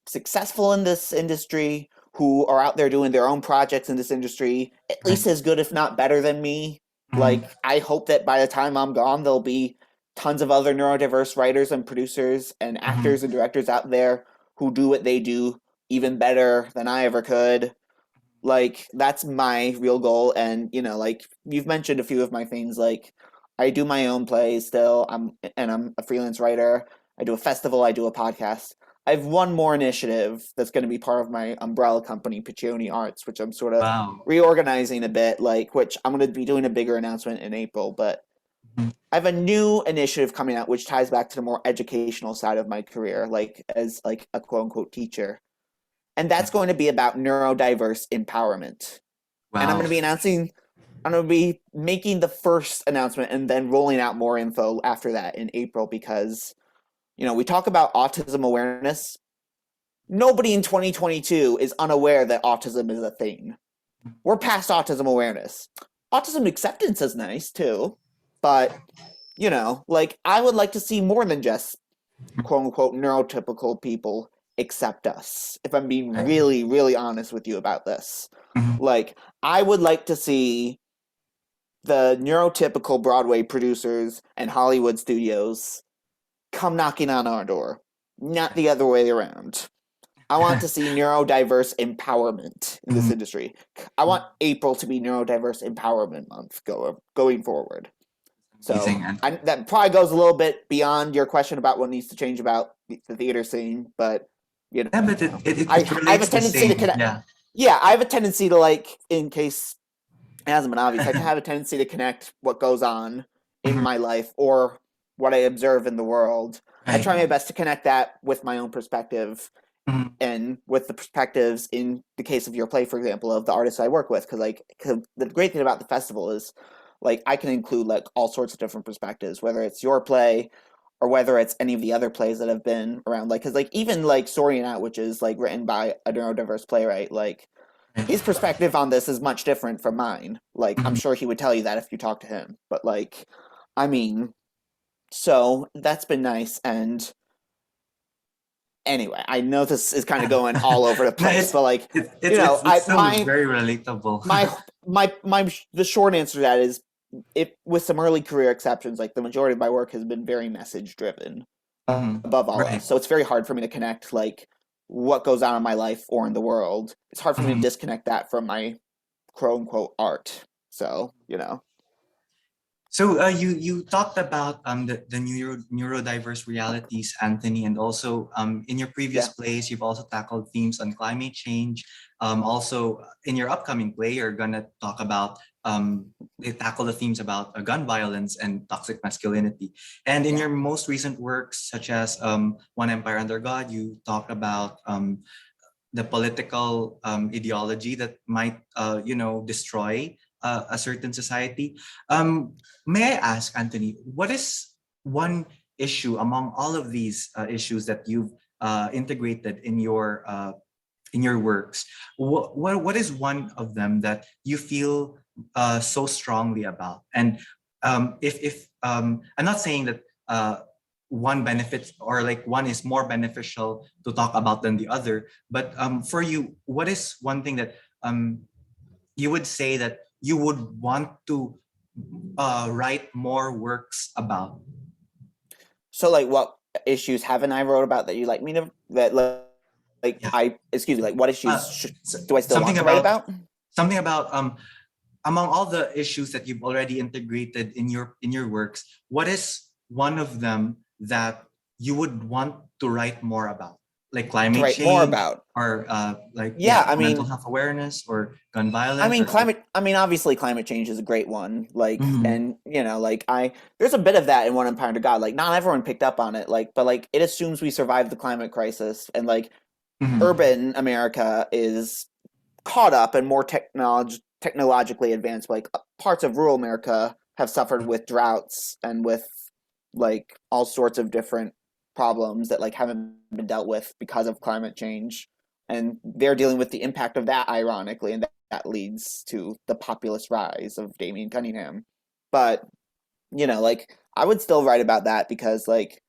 successful in this industry, who are out there doing their own projects in this industry, at Right. least as good, if not better than me. Mhm. Like, I hope that by the time I'm gone, there'll be tons of other neurodiverse writers and producers and Mhm. actors and directors out there who do what they do even better than I ever could. Like, that's my real goal. And, like, you've mentioned a few of my things. Like, I do my own plays still. I'm a freelance writer. I do a festival, I do a podcast. I have one more initiative that's going to be part of my umbrella company, Piccione Arts, which I'm sort of Wow. reorganizing a bit, like which I'm going to be doing a bigger announcement in April. But Mhm. I have a new initiative coming out, which ties back to the more educational side of my career, like as like a quote unquote teacher, and that's Wow. going to be about neurodiverse empowerment. And I'm going Wow. to be announcing. I'm going to be making the first announcement and then rolling out more info after that in April because we talk about autism awareness. Nobody in 2022 is unaware that autism is a thing. We're past autism awareness. Autism acceptance is nice too, but like I would like to see more than just quote unquote neurotypical people accept us. If I'm being Right. really, really honest with you about this, Mhm. like I would like to see the neurotypical Broadway producers and Hollywood studios come knocking on our door, not the other way around. I want to see neurodiverse empowerment in this Mhm. industry. I want April to be neurodiverse empowerment month going forward. So Amazing, Anthony. that probably goes a little bit beyond your question about what needs to change about the theater scene, but Yeah, but know. it I have a relates the tendency to same. connect. Yeah. Yeah, I have a tendency to like, in case it hasn't been obvious, I have a tendency to connect what goes on in Mhm. my life or what I observe in the world. I Right, try my right. best to connect that with my own perspective Mhm. and with the perspectives in the case of your play, for example, of the artists I work with. Because like, 'cause the great thing about the festival is like I can include like all sorts of different perspectives, whether it's your play or whether it's any of the other plays that have been around. Like, because like even like Sorting Out, which is like written by a neurodiverse playwright, like Right. his perspective on this is much different from mine. Like, I'm Mhm. sure he would tell you that if you talk to him. But like, I mean, so that's been nice. And anyway, I know this is kind of going all over the No, place, but like, you know, it's I still very relatable. my the short answer to that is, if with some early career exceptions, like the majority of my work has been very message driven Mhm. above all else. Right. So it's very hard for me to connect like what goes on in my life or in the world. It's hard for me to Mhm. disconnect that from my quote unquote art. So, you know. So you talked about the neurodiverse realities, Anthony, and also in your previous Yeah. plays, you've also tackled themes on climate change. Also, in your upcoming play, you're gonna talk about they tackle the themes about gun violence and toxic masculinity. And in Yeah. your most recent works, such as One Empire Under God, you talk about the political ideology that might destroy a certain society. um, may I ask, Anthony, what is one issue among all of these issues that you've integrated in your works? What is one of them that you feel so strongly about? And if I'm not saying that one benefits or like one is more beneficial to talk about than the other, but for you, what is one thing that you would say that you would want to write more works about? So like what issues haven't I wrote about that you like me to that like Yeah, I excuse me, like what issues do I still something want to write about about? among all the issues that you've already integrated in your works, what is one of them that you would want to write more about, like To climate write more change about. or like Yeah, yeah, mental health awareness or gun violence or like. I mean obviously climate change is a great one. Like, Mhm, and you know, like I there's a bit of that in One Empire to God. Like not everyone picked up on it, like, but like it assumes we survived the climate crisis, and like mhm, urban America is caught up and more technologically advanced. Like parts of rural America have suffered with droughts and with like all sorts of different problems that like haven't been dealt with because of climate change, and they're dealing with the impact of that ironically, and that leads to the populist rise of Damien Cunningham. But you know, like I would still write about that because like,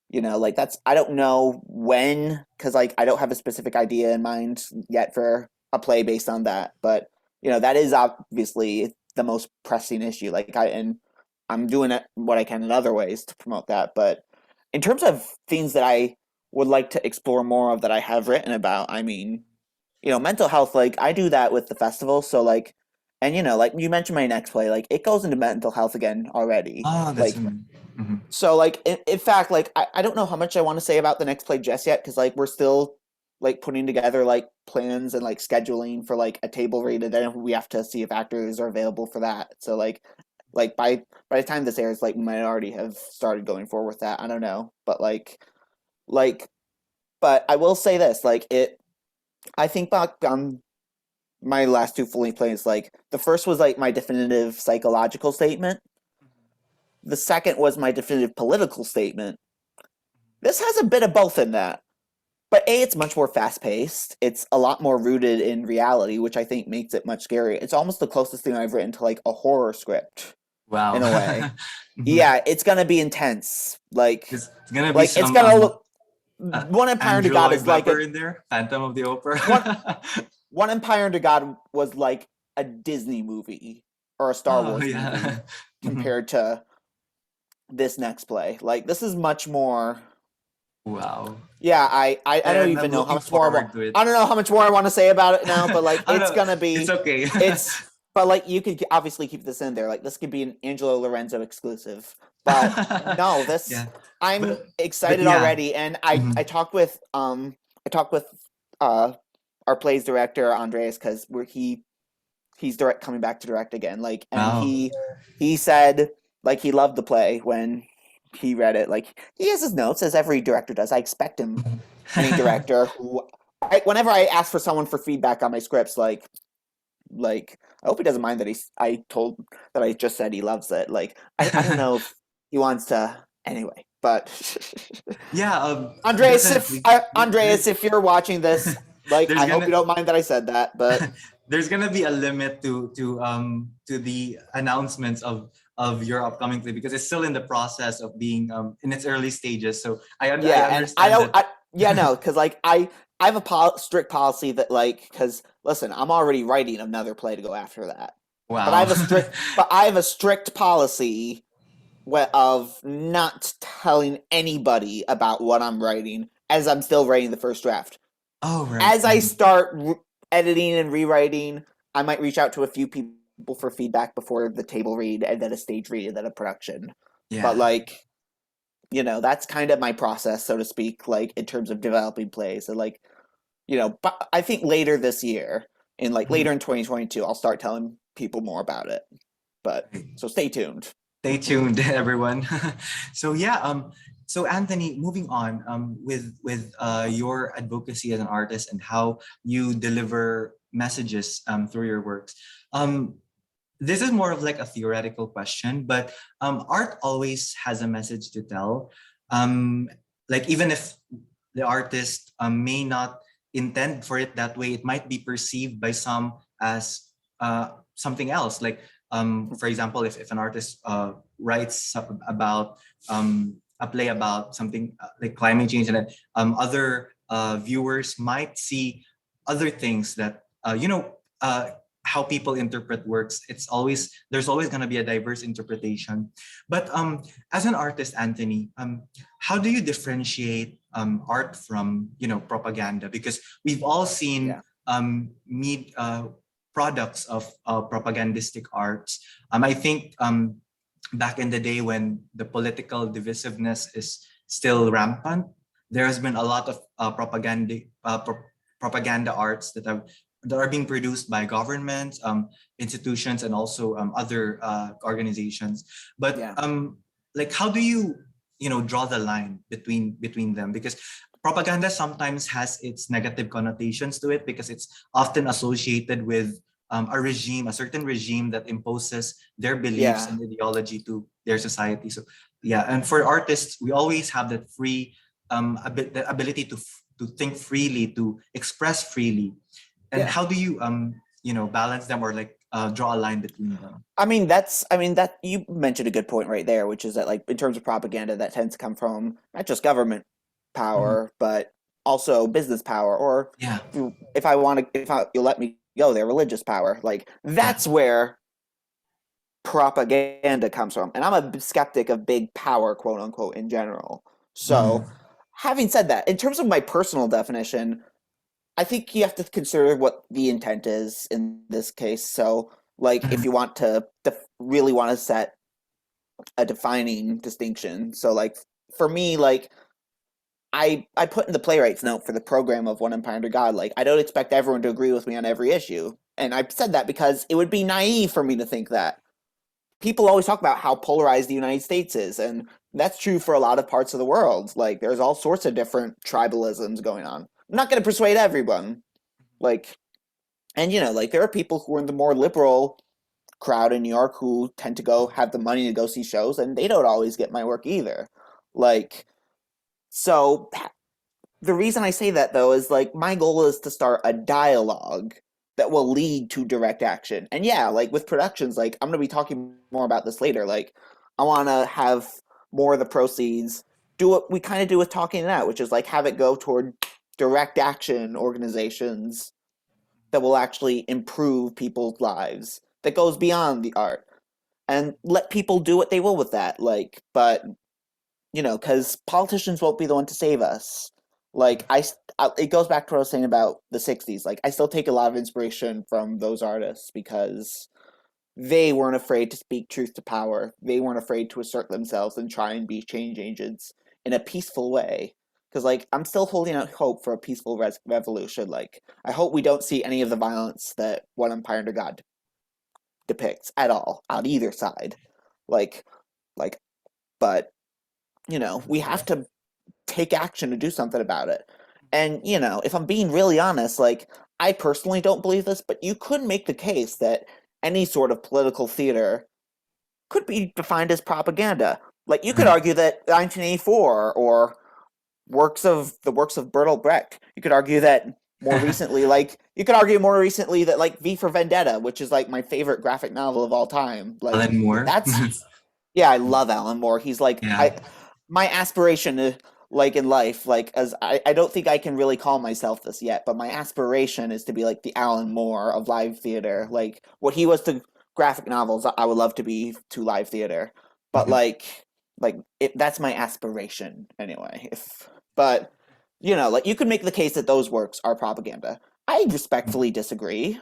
you know, like that's I don't know when, because like I don't have a specific idea in mind yet for a play based on that. But you know, that is obviously the most pressing issue. Like I'm doing it what I can in other ways to promote that. But in terms of things that I would like to explore more of that I have written about, I mean, you know, mental health, like I do that with the festival. So like, and you know, like you mentioned my next play, like it goes into mental health again already. oh, that's Like mhm, so, like, in fact, like, I don't know how much I want to say about the next play just yet, because, like, we're still, like, putting together, like, plans and, like, scheduling for, like, a table read, and then we have to see if actors are available for that. So, like, by the time this airs, like, we might already have started going forward with that. I don't know. But, like, but I will say this, like, I think back on my last two fully plays, like, the first was, like, my definitive psychological statement. The second was my definitive political statement. This has a bit of both in that. But A, it's much more fast paced. It's a lot more rooted in reality, which I think makes it much scarier. It's almost the closest thing I've written to like a horror script wow. in a way. Mhm. Yeah, it's gonna be intense. It's gonna be Like it's some gonna look. One Empire Under Andrew God Lloyd is like a Webber in there, Phantom of the one. Opera. One Empire Under God was like a Disney movie or a Star Oh Wars yeah. movie Mhm. compared to this next play. Like this is much more. Wow. Yeah, I don't And I'm even know how looking much more forward to it. I don't know how much more I want to say about it now, but like Oh it's no, gonna it's be okay. it's but like you could obviously keep this in there. Like this could be an Angelo Lorenzo exclusive. But no, this Yeah, I'm but excited yeah. already, and Mhm. I talked with I talked with uh our plays director Andreas because he's direct coming back to direct again. Like, and Wow. he said like he loved the play when he read it. Like he has his notes as every director does. I expect him any director who whenever I ask for someone for feedback on my scripts, like I hope he doesn't mind that I just said he loves it. Like I don't know if he wants to anyway, but Yeah, Andreas, definitely. If you're watching this, like There's I hope gonna you don't mind that I said that, but there's gonna be a limit to the announcements of your upcoming play because it's still in the process of being in its early stages. So I yeah, and I understand don't. that. Yeah, no, because like I have a strict policy that like because listen, I'm already writing another play to go after that, but Wow. I have a strict policy of not telling anybody about what I'm writing as I'm still writing the first draft. Oh right. As I start editing and rewriting, I might reach out to a few people for feedback before the table read and then a stage read and then a production. But Yeah. like that's kind of my process, so to speak, like in terms of developing plays. And like, but I think later this year, Mhm. later in 2022, I'll start telling people more about it. But Right. so stay tuned. Stay tuned, everyone. So yeah, so Anthony, moving on, with your advocacy as an artist and how you deliver messages through your works. Um, this is more of like a theoretical question, but art always has a message to tell. Um, like even if the artist may not intend for it that way, it might be perceived by some as something else. Like for example, if an artist writes about a play about something like climate change, and then other viewers might see other things that how people interpret works. There's always going to be a diverse interpretation. But as an artist, Anthony, how do you differentiate art from propaganda? Because we've all seen Yeah. products of propagandistic arts. I think back in the day when the political divisiveness is still rampant, there has been a lot of propaganda arts that are being produced by governments, institutions, and also other organizations. But Yeah. like, how do you draw the line between them? Because propaganda sometimes has its negative connotations to it because it's often associated with a certain regime that imposes their beliefs Yeah. and ideology to their society. So yeah, and for artists, we always have that the ability to think freely, to express freely. And Yeah. how do you balance them, or like draw a line between them? I mean that you mentioned a good point right there, which is that like in terms of propaganda that tends to come from not just government Mhm. power, but also business power, or Yeah, if I want to, you'll let me go there, religious power. Like yeah. that's where propaganda comes from. And I'm a skeptic of big power, quote unquote, in general. So, Mhm. having said that, in terms of my personal definition, I think you have to consider what the intent is in this case. So, like, if Mhm. you want to really want to set a defining distinction. So, like, for me, like, I put in the playwright's note for the program of One Empire Under God. Like, I don't expect everyone to agree with me on every issue. And I said that because it would be naive for me to think that people always talk about how polarized the United States is, and that's true for a lot of parts of the world. Like, there's all sorts of different tribalisms going on. I'm not going to persuade everyone. Like, and like there are people who are in the more liberal crowd in New York who tend to go have the money to go see shows, and they don't always get my work either. Like, so the reason I say that though is like my goal is to start a dialogue that will lead to direct action. And yeah, like with productions, like I'm gonna be talking more about this later. Like I wanna have more of the proceeds do what we kind of do with Talking It Out, which is like have it go toward direct action organizations that will actually improve people's lives, that goes beyond the art. And let people do what they will with that. Like, but because politicians won't be the one to save us. Like it goes back to what I was saying about the '60s. Like I still take a lot of inspiration from those artists because they weren't afraid to speak truth to power. They weren't afraid to assert themselves and try and be change agents in a peaceful way. because like I'm still holding out hope for a peaceful revolution. Like I hope we don't see any of the violence that One Empire Under God depicts at all on either side. Like like but we have to take action to do something about it. And, if I'm being really honest, like, I personally don't believe this, but you could make the case that any sort of political theater could be defined as propaganda. Like, you could Right. argue that 1984 or the works of Bertolt Brecht, you could argue that more recently that, like, V for Vendetta, which is, like, my favorite graphic novel of all time, like, Alan Moore. that's yeah, I love Alan Moore. He's like Yeah. my aspiration like in life, like as I don't think I can really call myself this yet, but my aspiration is to be like the Alan Moore of live theater. Like what he was to graphic novels, I would love to be to live theater. But Mhm. that's my aspiration anyway. If but like you could make the case that those works are propaganda. I respectfully disagree,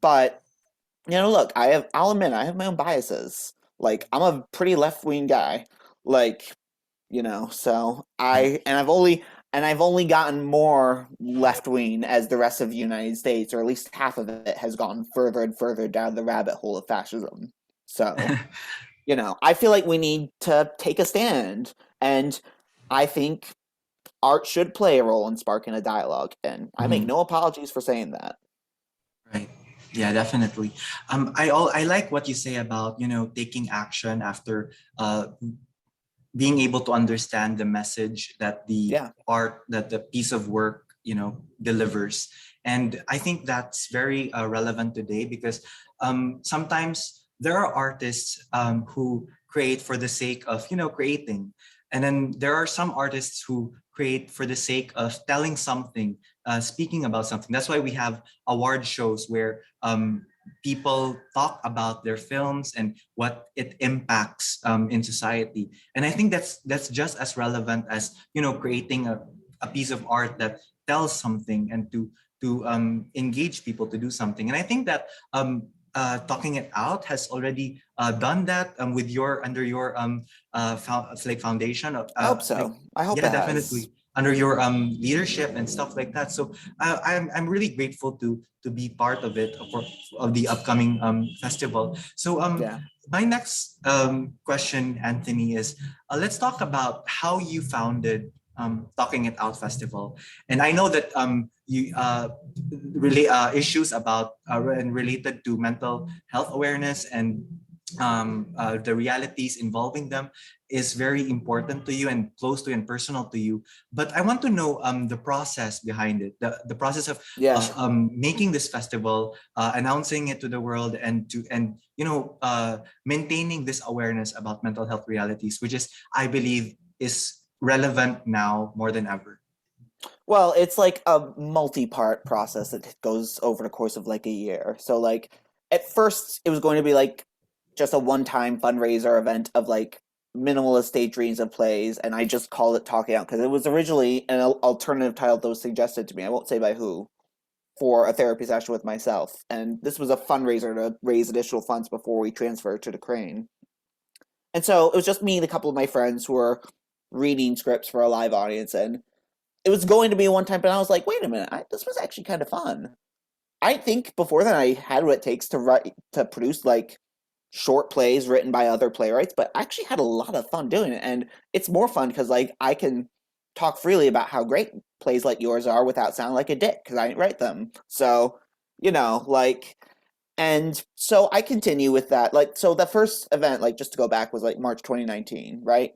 but look, I'll admit I have my own biases. Like I'm a pretty left-wing guy. Like, so Right. I've only gotten more left-wing as the rest of the United States, or at least half of it, has gone further and further down the rabbit hole of fascism. So, I feel like we need to take a stand, and I think art should play a role in sparking a dialogue, and I make Mhm. no apologies for saying that. Right. Yeah, definitely. I like what you say about taking action after being able to understand the message that Yeah. the piece of work delivers. And I think that's very relevant today because sometimes there are artists who create for the sake of creating, and then there are some artists who create for the sake of telling something, speaking about something. That's why we have award shows where people talk about their films and what it impacts in society. And I think that's just as relevant as creating a piece of art that tells something and to engage people to do something. And I think that talking it out has already done that with your under your like foundation of I hope like so. I hope yeah, it has. definitely under your leadership and stuff like that. So I'm really grateful to be part of it of the upcoming festival. So Yeah. my next question, Anthony, is let's talk about how you founded Talking It Out Festival. And I know that you relate issues about and related to mental health awareness and the realities involving them is very important to you and close to and personal to you. But I want to know the process behind it, the process of Yeah. making this festival, announcing it to the world, and maintaining this awareness about mental health realities, which is, I believe, is relevant now more than ever. Well, it's like a multi-part process that goes over the course of like a year. So like at first it was going to be like just a one-time fundraiser event of like minimalist stage readings of plays, and I just called it Talking Out because it was originally an alternative title that was suggested to me. I won't say by who, for a therapy session with myself. And this was a fundraiser to raise additional funds before we transferred to the Crane. And so it was just me and a couple of my friends who were reading scripts for a live audience, and it was going to be one time, but I was like, wait a minute, this was actually kind of fun. I think before that I had what it takes to produce like short plays written by other playwrights, but I actually had a lot of fun doing it, and it's more fun because like I can talk freely about how great plays like yours are without sounding like a dick because I didn't write them. So like, and so I continue with that. Like, so the first event, like just to go back, was like March 2019, right?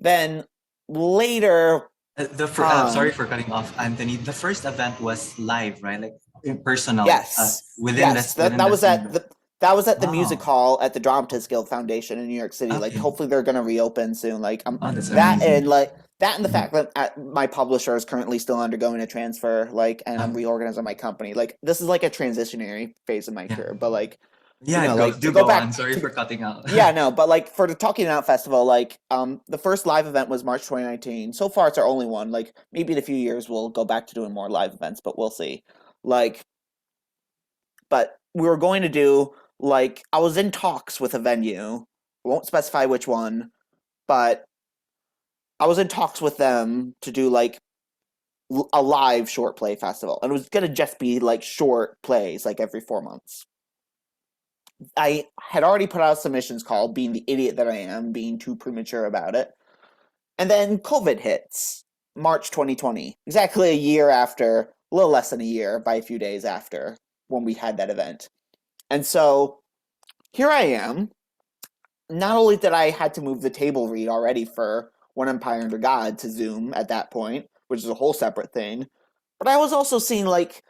Then later Sorry on, for cutting off, Anthony. The first event was live, right? Like personal, yes, within yes. this That within that the was same. at the music Wow. hall at the Dramatists Guild Foundation in New York City. Like, Okay. hopefully they're gonna reopen soon. Like, Oh, that's that and amazing. like that and the Mhm. fact that my publisher is currently still undergoing a transfer. Like, and I'm reorganizing my company. Like, this is like a transitionary phase of my Yeah. career. But like, Yeah. like to Do go go back on. Sorry to for cutting out. yeah, no, but like for the Talking It Out Festival, like the first live event was March 2019. So far it's our only one. Like maybe in a few years we'll go back to doing more live events, but we'll see. Like but we were going to do like I was in talks with a venue. I won't specify which one, but I was in talks with them to do like a live short play festival, and it was gonna just be like short plays like every 4 months. I had already put out a submissions call, being the idiot that I am, being too premature about it. And then COVID hits, March 2020, exactly a year after, a little less than a year, by a few days after when we had that event. And so here I am. Not only did I had to move the table read already for One Empire Under God to Zoom at that point, which is a whole separate thing, but I was also seeing like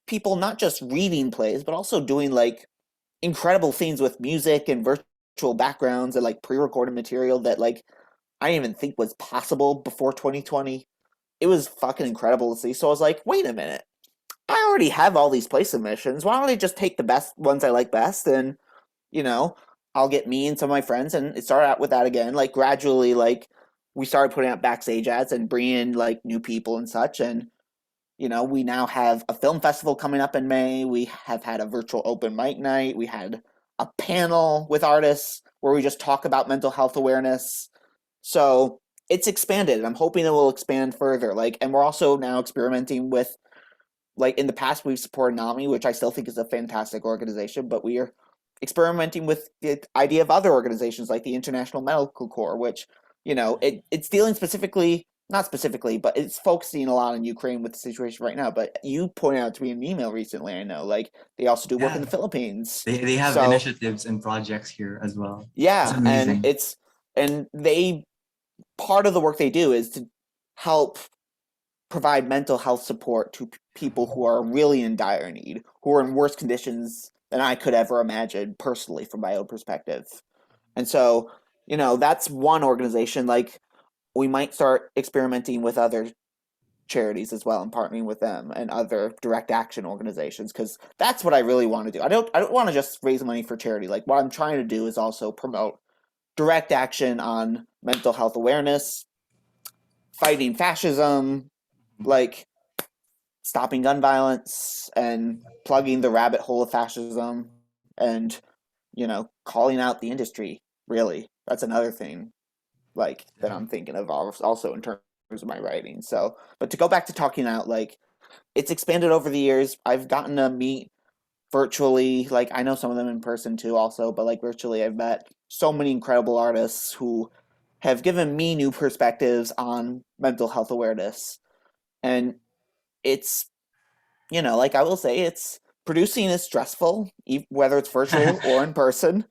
people not just reading plays, but also doing like incredible things with music and virtual backgrounds and like pre-recorded material that like I didn't even think was possible before 2020. It was fucking incredible to see. So I was like, wait a minute. I already have all these play submissions. Why don't I just take the best ones I like best, and you know, I'll get me and some of my friends, and it started out with that again. Like gradually, like we started putting out backstage ads and bringing in like new people and such. And we now have a film festival coming up in May. We have had a virtual open mic night. We had a panel with artists where we just talk about mental health awareness. So it's expanded. I'm hoping it will expand further. Like, and we're also now experimenting with, like, in the past we've supported NAMI, which I still think is a fantastic organization, but we are experimenting with the idea of other organizations like the International Medical Corps, which, it's dealing specifically, not specifically, but it's focusing a lot on Ukraine with the situation right now. But you pointed out to me in an email recently, I know, like they also do work in Yeah, the Philippines. they have So initiatives and projects here as well. It's yeah, amazing. and they part of the work they do is to help provide mental health support to people who are really in dire need, who are in worse conditions than I could ever imagine personally from my own perspective. And so, that's one organization. Like we might start experimenting with other charities as well and partnering with them and other direct action organizations, because that's what I really want to do. I don't want to just raise money for charity. Like what I'm trying to do is also promote direct action on mental health awareness, fighting fascism, like stopping gun violence and plugging the rabbit hole of fascism, and calling out the industry. Really, that's another thing like that I'm thinking of also in terms of my writing. So, but to go back to talking out, like it's expanded over the years. I've gotten to meet virtually, like I know some of them in person too also, but like virtually I've met so many incredible artists who have given me new perspectives on mental health awareness. And it's, like I will say, it's producing is stressful, whether it's virtual or in person.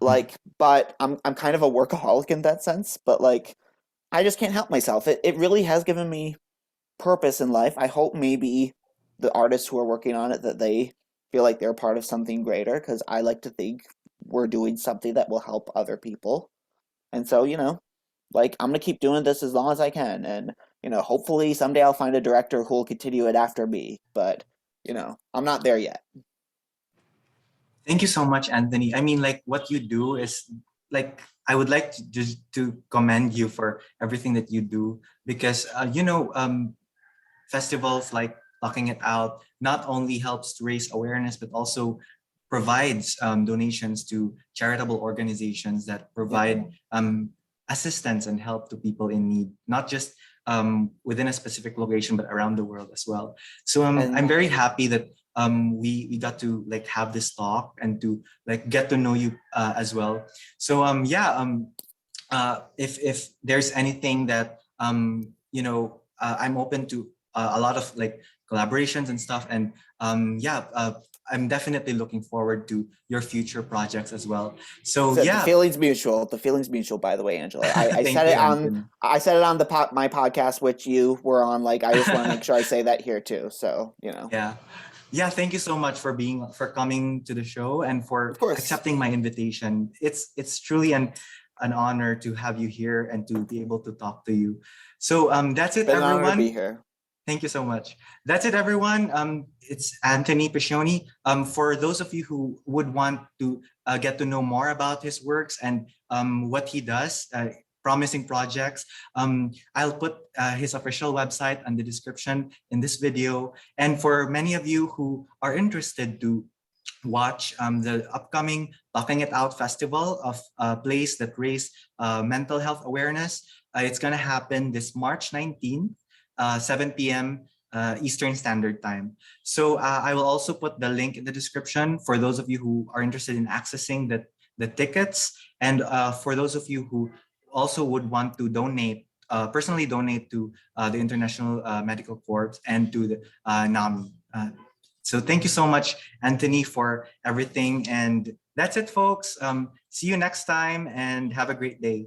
Like, but I'm kind of a workaholic in that sense, but like I just can't help myself. It really has given me purpose in life. I hope maybe the artists who are working on it, that they feel like they're part of something greater, because I like to think we're doing something that will help other people. And so, like I'm gonna keep doing this as long as I can, and hopefully someday I'll find a director who will continue it after me. But I'm not there yet. Thank you so much, Anthony. I mean, like what you do is like I would like to just to commend you for everything that you do because festivals like Talking It Out not only helps to raise awareness but also provides donations to charitable organizations that Yeah. provide assistance and help to people in need, not just within a specific location but around the world as well. So I'm And very happy that we got to like have this talk and to like get to know you as well. So if there's anything that I'm open to a lot of like collaborations and stuff, and I'm definitely looking forward to your future projects as well. So so the yeah. feeling's mutual. The feeling's mutual, by the way, Angela. I Thank said you, it on Anthony. my podcast, which you were on. Like, I just want to make sure I say that here too. So, Yeah. Yeah, thank you so much for coming to the show and of for course, accepting my invitation. It's truly an honor to have you here and to be able to talk to you. So that's it, been an honor to be everyone. here. Thank you so much. That's it, everyone. It's Anthony Piccione. For those of you who would want to get to know more about his works and what he does, promising projects, I'll put his official website on the description in this video. And for many of you who are interested to watch the upcoming Talking It Out Festival of plays that raise mental health awareness. It's going to happen this March 19th, 7 p.m. Eastern Standard Time. So I will also put the link in the description for those of you who are interested in accessing the tickets. And for those of you who also would want to donate, personally donate to the International Medical Corps and to the NAMI. So thank you so much, Anthony, for everything. And that's it, folks. See you next time and have a great day.